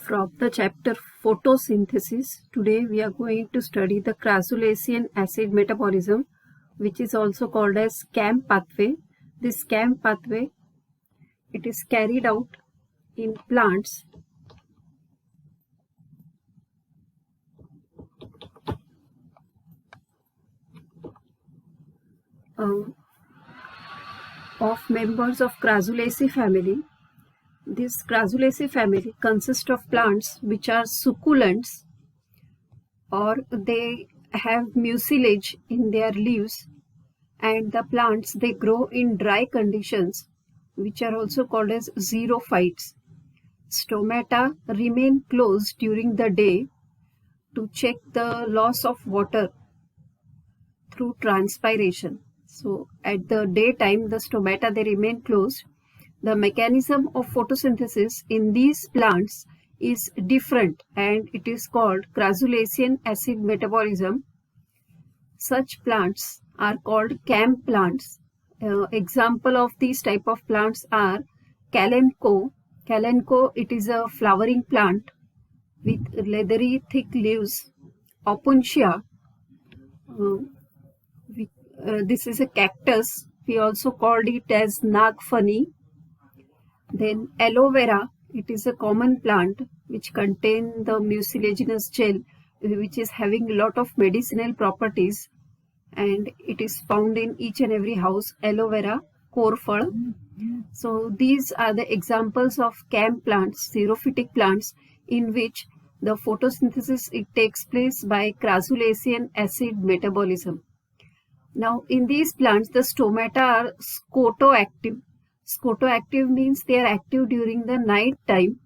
From the chapter photosynthesis, today we are going to study the crassulacean acid metabolism, which is also called as CAM pathway. This CAM pathway, it is carried out in plants of members of Crassulaceae family. This Crassulaceae family consists of plants which are succulents, or they have mucilage in their leaves, and the plants, they grow in dry conditions, which are also called as xerophytes. Stomata remain closed during the day to check the loss of water through transpiration. So at the daytime, the stomata, they remain closed. The mechanism of photosynthesis in these plants is different, and it is called crassulacean acid metabolism. Such plants are called CAM plants. Example of these type of plants are Kalanchoe. Kalanchoe, it is a flowering plant with leathery thick leaves. Opuntia, this is a cactus. We also called it as Nagfani. Then aloe vera, it is a common plant which contains the mucilaginous gel, which is having a lot of medicinal properties, and it is found in each and every house. Aloe vera, korfal. So these are the examples of CAM plants, xerophytic plants, in which the photosynthesis, it takes place by crassulacean acid metabolism. Now in these plants, the stomata are scotoactive. Scotoactive means they are active during the night time.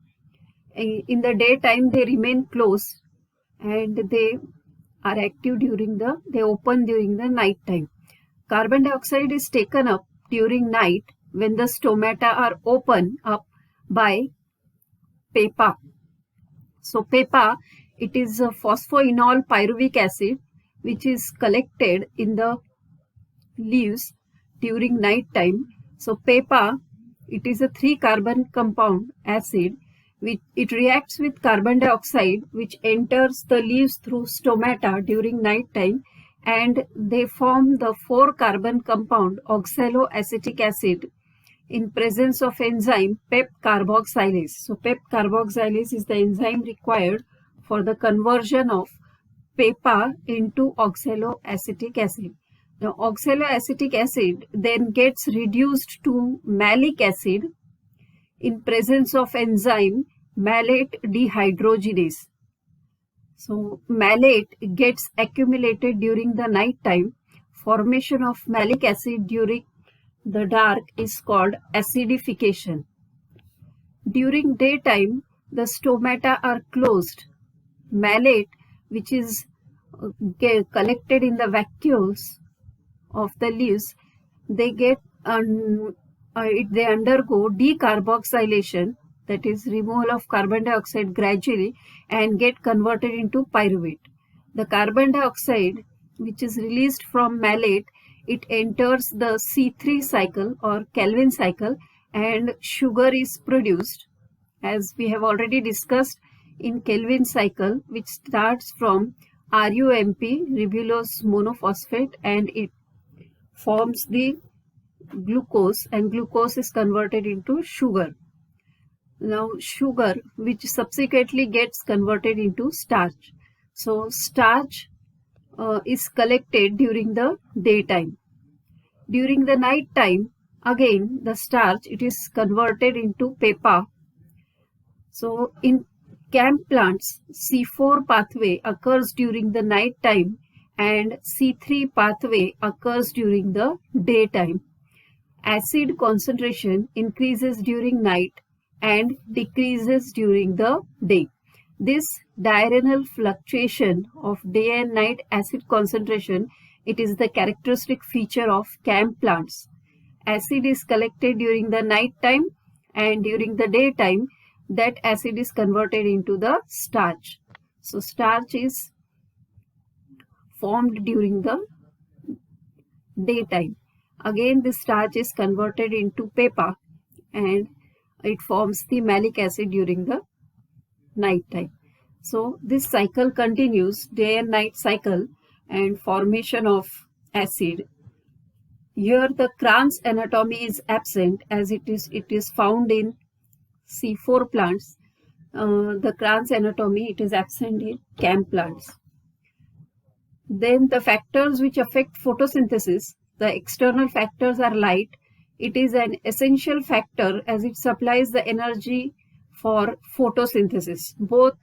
In the daytime, they remain closed, and they are active they open during the night time. Carbon dioxide is taken up during night when the stomata are open up by PEPA. So PEPA, it is a phosphoenol pyruvic acid which is collected in the leaves during night time. So PEPA, it is a 3-carbon compound acid which it reacts with carbon dioxide which enters the leaves through stomata during night time, and they form the 4-carbon compound oxaloacetic acid in presence of enzyme PEP carboxylase. So PEP carboxylase is the enzyme required for the conversion of PEPA into oxaloacetic acid. Now, oxaloacetic acid then gets reduced to malic acid in presence of enzyme malate dehydrogenase. So, malate gets accumulated during the night time. Formation of malic acid during the dark is called acidification. During daytime, the stomata are closed. Malate, which is collected in the vacuoles of the leaves, they undergo decarboxylation, that is removal of carbon dioxide gradually, and get converted into pyruvate. The carbon dioxide which is released from malate, it enters the C3 cycle or Calvin cycle, and sugar is produced, as we have already discussed in Calvin cycle, which starts from RUMP, ribulose monophosphate, and it forms the glucose, and glucose is converted into sugar. Now sugar, which subsequently gets converted into starch. So starch is collected during the daytime. During the night time, again the starch, it is converted into PEPA. So in CAM plants, C4 pathway occurs during the night time, and C3 pathway occurs during the daytime. Acid concentration increases during night and decreases during the day. This diurnal fluctuation of day and night acid concentration, it is the characteristic feature of CAM plants. Acid is collected during the night time, and during the daytime, that acid is converted into the starch. So starch is formed during the daytime. Again, the starch is converted into PEPA, and it forms the malic acid during the night time. So this cycle continues, day and night cycle, and formation of acid. Here the Kranz anatomy is absent, as it is found in C4 plants. The Kranz anatomy, it is absent in CAM plants. Then the factors which affect photosynthesis, the external factors are light. It is an essential factor as it supplies the energy for photosynthesis. Both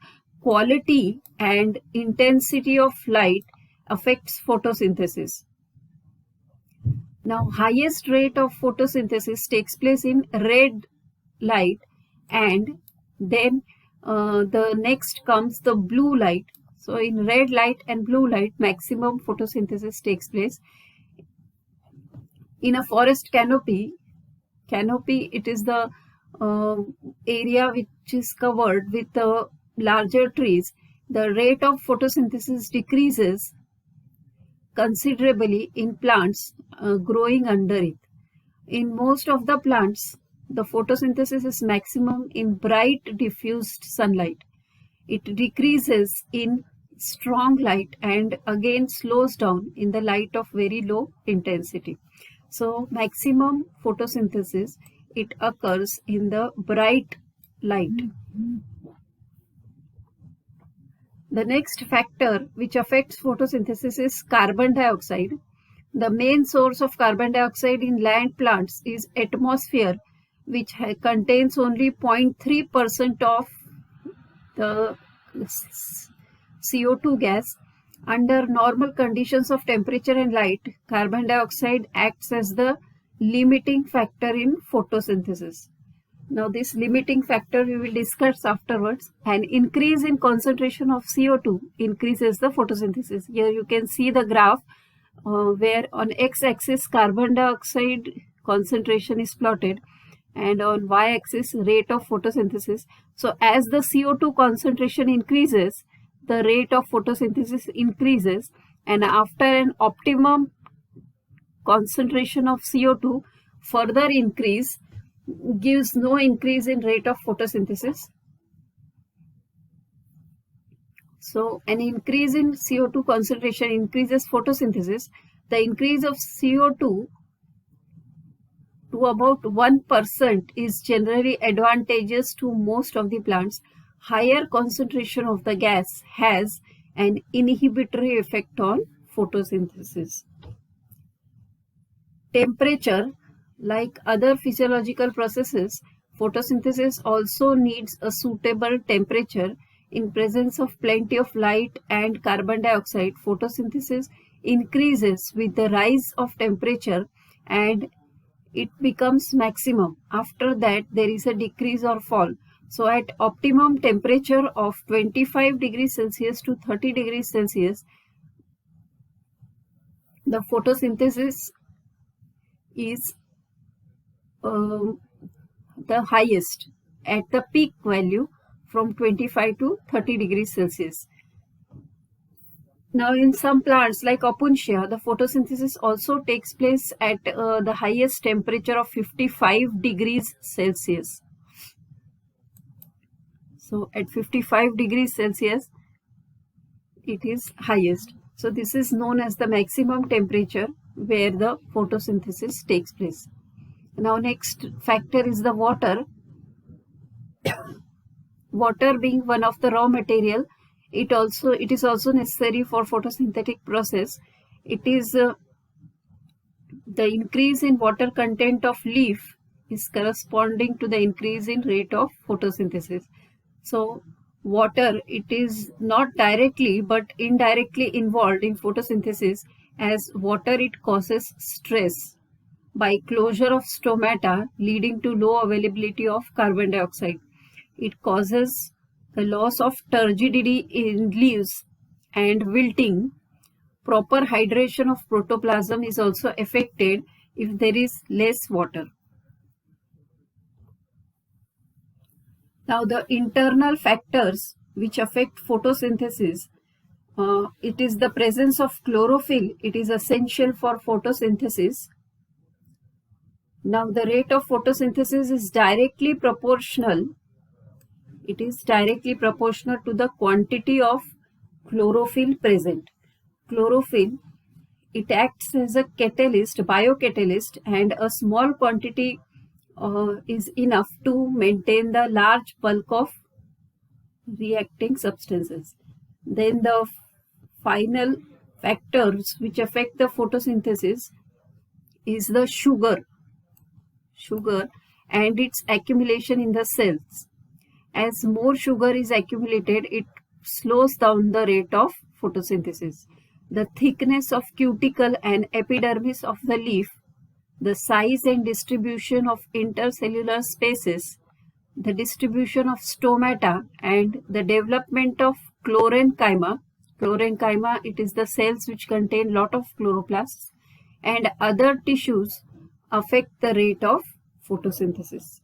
quality and intensity of light affects photosynthesis. Now, highest rate of photosynthesis takes place in red light, and then the next comes the blue light. So in red light and blue light, maximum photosynthesis takes place. In a forest canopy, it is the area which is covered with larger trees. The rate of photosynthesis decreases considerably in plants growing under it. In most of the plants, the photosynthesis is maximum in bright diffused sunlight. It decreases in strong light and again slows down in the light of very low intensity. So maximum photosynthesis, it occurs in the bright light. The next factor which affects photosynthesis is carbon dioxide. The main source of carbon dioxide in land plants is atmosphere, which contains only 0.3% of the CO2 gas. Under normal conditions of temperature and light, carbon dioxide acts as the limiting factor in photosynthesis. Now this limiting factor we will discuss afterwards. An increase in concentration of CO2 increases the photosynthesis. Here you can see the graph where on x-axis carbon dioxide concentration is plotted and on y-axis rate of photosynthesis. So as the CO2 concentration increases, the rate of photosynthesis increases, and after an optimum concentration of CO2, further increase gives no increase in rate of photosynthesis. So an increase in CO2 concentration increases photosynthesis. The increase of CO2 to about 1% is generally advantageous to most of the plants. Higher concentration of the gas has an inhibitory effect on photosynthesis. Temperature, like other physiological processes, photosynthesis also needs a suitable temperature. In presence of plenty of light and carbon dioxide, photosynthesis increases with the rise of temperature and it becomes maximum. After that, there is a decrease or fall. So at optimum temperature of 25 degrees Celsius to 30 degrees Celsius, the photosynthesis is the highest at the peak value from 25 to 30 degrees Celsius. Now in some plants like Opuntia, the photosynthesis also takes place at the highest temperature of 55 degrees Celsius. So at 55 degrees Celsius, it is highest. So this is known as the maximum temperature where the photosynthesis takes place. Now next factor is the water. Water being one of the raw material, it is also necessary for photosynthetic process. It is the increase in water content of leaf is corresponding to the increase in rate of photosynthesis. So water, it is not directly but indirectly involved in photosynthesis, as water, it causes stress by closure of stomata leading to low availability of carbon dioxide. It causes the loss of turgidity in leaves and wilting. Proper hydration of protoplasm is also affected if there is less water. Now the internal factors which affect photosynthesis, it is the presence of chlorophyll. It is essential for photosynthesis. Now the rate of photosynthesis is directly proportional. It is directly proportional to the quantity of chlorophyll present. Chlorophyll, it acts as a catalyst, biocatalyst, and a small quantity is enough to maintain the large bulk of reacting substances. Then the final factors which affect the photosynthesis is the sugar and its accumulation in the cells. As more sugar is accumulated, it slows down the rate of photosynthesis. The thickness of cuticle and epidermis of the leaf, the size and distribution of intercellular spaces, the distribution of stomata, and the development of chlorenchyma. Chlorenchyma, it is the cells which contain lot of chloroplasts, and other tissues affect the rate of photosynthesis.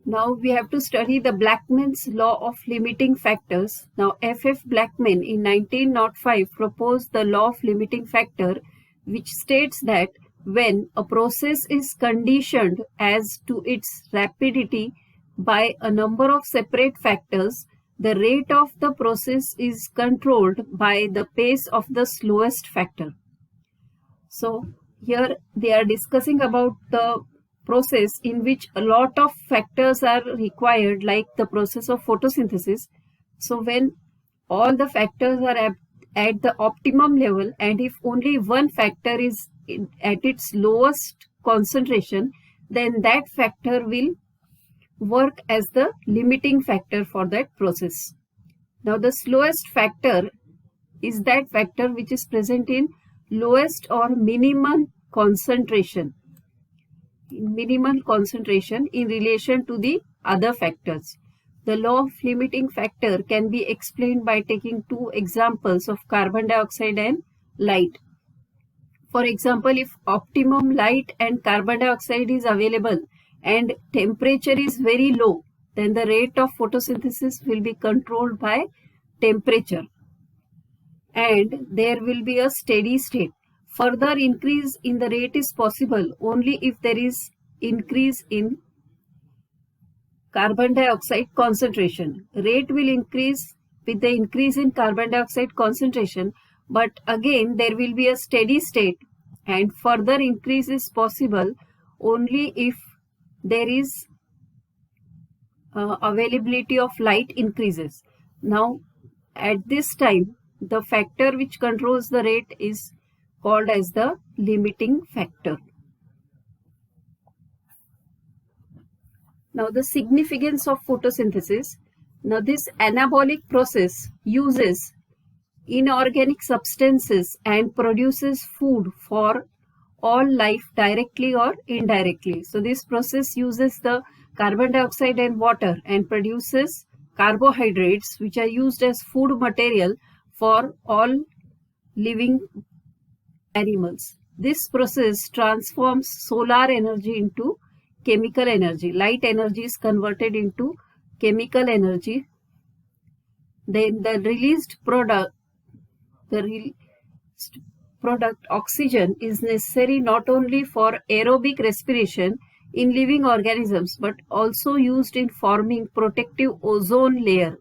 Now we have to study the Blackman's law of limiting factors. Now F.F. Blackman in 1905 proposed the law of limiting factor, which states that when a process is conditioned as to its rapidity by a number of separate factors, the rate of the process is controlled by the pace of the slowest factor. So here they are discussing about the process in which a lot of factors are required, like the process of photosynthesis. So when all the factors are at the optimum level, and if only one factor is at its lowest concentration, then that factor will work as the limiting factor for that process. Now the slowest factor is that factor which is present in lowest or minimum concentration in relation to the other factors. The law of limiting factor can be explained by taking two examples of carbon dioxide and light. For example, if optimum light and carbon dioxide is available and temperature is very low, then the rate of photosynthesis will be controlled by temperature, and there will be a steady state. Further increase in the rate is possible only if there is increase in carbon dioxide concentration. Rate will increase with the increase in carbon dioxide concentration, but again there will be a steady state, and further increase is possible only if there is availability of light increases. Now at this time, the factor which controls the rate is called as the limiting factor. Now the significance of photosynthesis. Now this anabolic process uses inorganic substances and produces food for all life directly or indirectly. So this process uses the carbon dioxide and water and produces carbohydrates, which are used as food material for all living animals. This process transforms solar energy into chemical energy. Light energy is converted into chemical energy. Then the released product oxygen is necessary not only for aerobic respiration in living organisms, but also used in forming protective ozone layer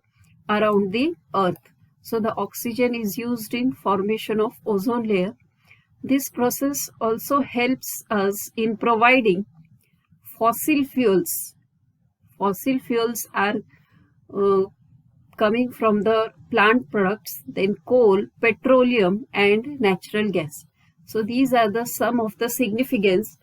around the earth. So the oxygen is used in formation of ozone layer. This process also helps us in providing fossil fuels. Fossil fuels are coming from the plant products, then coal, petroleum, and natural gas. So these are some of the significance